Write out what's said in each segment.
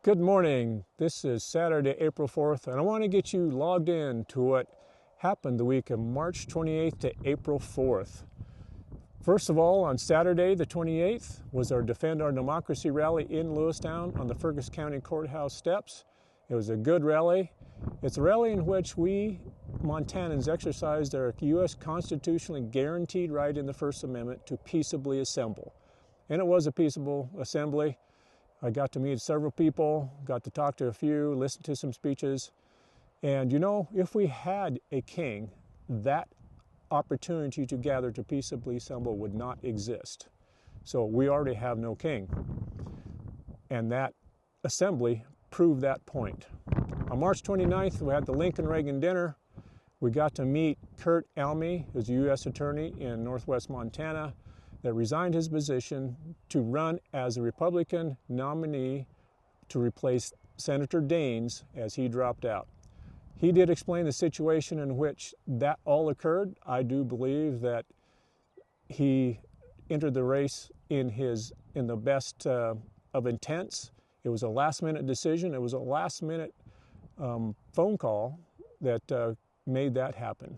Good morning. This is Saturday, April 4th, and I want to get you logged in to what happened the week of March 28th to April 4th. First of all, on Saturday, the 28th, was our Defend Our Democracy rally in Lewistown on the Fergus County Courthouse steps. It was a good rally. It's a rally in which we Montanans exercised our U.S. constitutionally guaranteed right in the First Amendment to peaceably assemble. And it was a peaceable assembly. I got to meet several people, got to talk to a few, listen to some speeches. And you know, if we had a king, that opportunity to gather to peaceably assemble would not exist. So we already have no king. And that assembly proved that point. On March 29th, we had the Lincoln-Reagan dinner. We got to meet Kurt Almy, who's a U.S. attorney in Northwest Montana, that resigned his position to run as a Republican nominee to replace Senator Daines as he dropped out. He did explain the situation in which that all occurred. I do believe that he entered the race in the best of intents. It was a last-minute decision. It was a last-minute phone call that made that happen.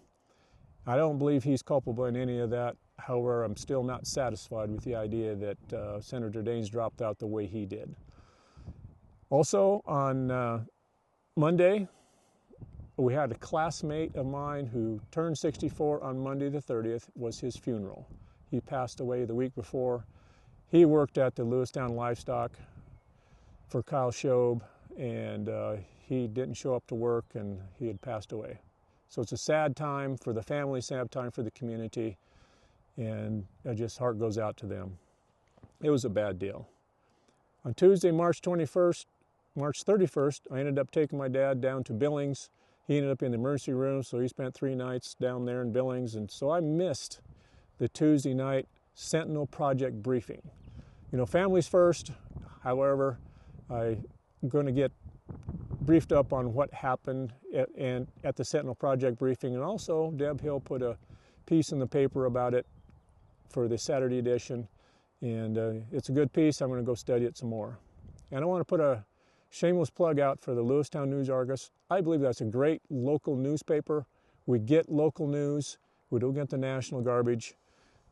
I don't believe he's culpable in any of that. However, I'm still not satisfied with the idea that Senator Daines dropped out the way he did. Also, on Monday, we had a classmate of mine who turned 64 on Monday the 30th, was his funeral. He passed away the week before. He worked at the Lewistown Livestock for Kyle Shobe, and he didn't show up to work, and he had passed away. So it's a sad time for the family, sad time for the community, and heart goes out to them. It was a bad deal. On Tuesday, March 31st, I ended up taking my dad down to Billings. He ended up in the emergency room, so he spent 3 nights down there in Billings, and so I missed the Tuesday night Sentinel Project briefing. You know, families first. However, I'm going to get briefed up on what happened at the Sentinel Project briefing, and also Deb Hill put a piece in the paper about it for the Saturday edition, and it's a good piece. I'm going to go study it some more. And I want to put a shameless plug out for the Lewistown News-Argus. I believe that's a great local newspaper. We get local news. We don't get the national garbage.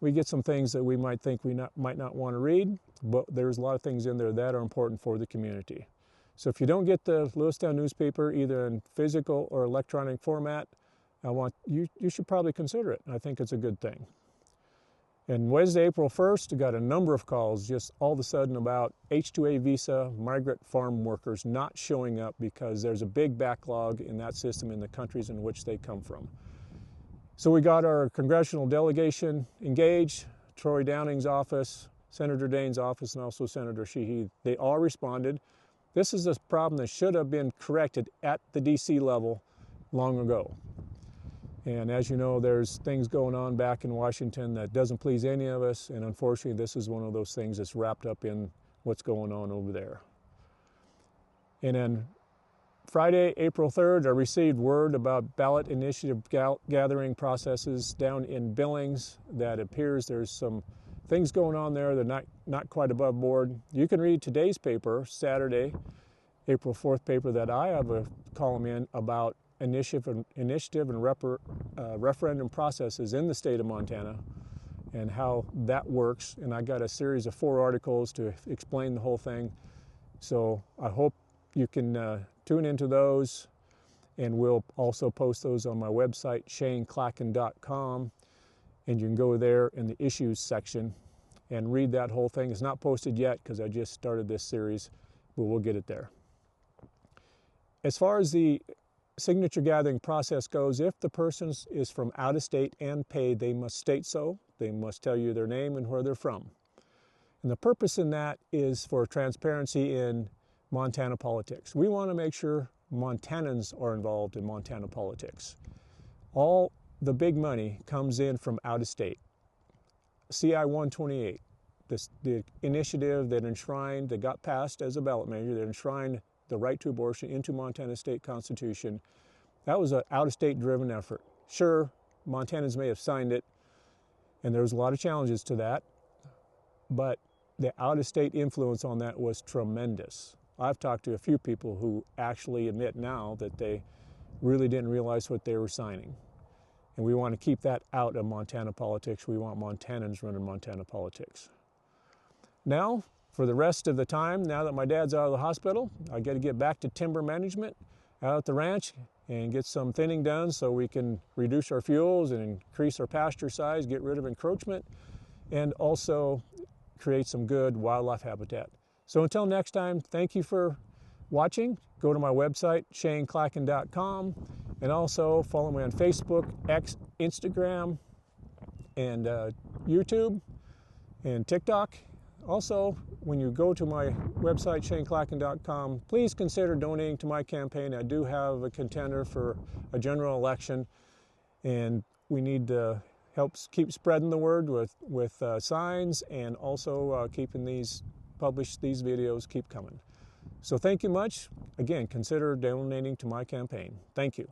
We get some things that we might think we might not want to read, but there's a lot of things in there that are important for the community. So if you don't get the Lewistown newspaper, either in physical or electronic format, you should probably consider it. I think it's a good thing. And Wednesday, April 1st, I got a number of calls just all of a sudden about H-2A visa migrant farm workers not showing up because there's a big backlog in that system in the countries in which they come from. So we got our congressional delegation engaged, Troy Downing's office, Senator Daines' office, and also Senator Sheehy. They all responded. This is a problem that should have been corrected at the D.C. level long ago. And as you know, there's things going on back in Washington that doesn't please any of us, and unfortunately this is one of those things that's wrapped up in what's going on over there. And then Friday, April 3rd, I received word about ballot initiative gathering processes down in Billings that appears there's some things going on there that are not quite above board. You can read today's paper, Saturday, April 4th paper, that I have a column in about initiative and referendum processes in the state of Montana and how that works. And I got a series of 4 articles to explain the whole thing. So I hope you can tune into those, and we'll also post those on my website, shaneclacken.com, and you can go there in the issues section and read that whole thing. It's not posted yet because I just started this series, but we'll get it there. As far as the signature gathering process goes, if the person is from out of state and paid, they must state so. They must tell you their name and where they're from. And the purpose in that is for transparency in Montana politics. We want to make sure Montanans are involved in Montana politics. All the big money comes in from out of state. CI 128, the initiative that got passed as a ballot measure that enshrined the right to abortion into Montana state constitution, that was an out-of-state driven effort. Sure, Montanans may have signed it, and there was a lot of challenges to that, but the out-of-state influence on that was tremendous. I've talked to a few people who actually admit now that they really didn't realize what they were signing. And we want to keep that out of Montana politics. We want Montanans running Montana politics. Now, for the rest of the time, now that my dad's out of the hospital, I got to get back to timber management out at the ranch and get some thinning done so we can reduce our fuels and increase our pasture size, get rid of encroachment, and also create some good wildlife habitat. So until next time, thank you for watching. Go to my website, ShaneClacken.com, and also follow me on Facebook, X, Instagram, and YouTube, and TikTok. Also, when you go to my website, ShaneClacken.com, please consider donating to my campaign. I do have a contender for a general election, and we need to help keep spreading the word with signs, and also keeping these videos keep coming. So thank you much. Again, consider donating to my campaign. Thank you.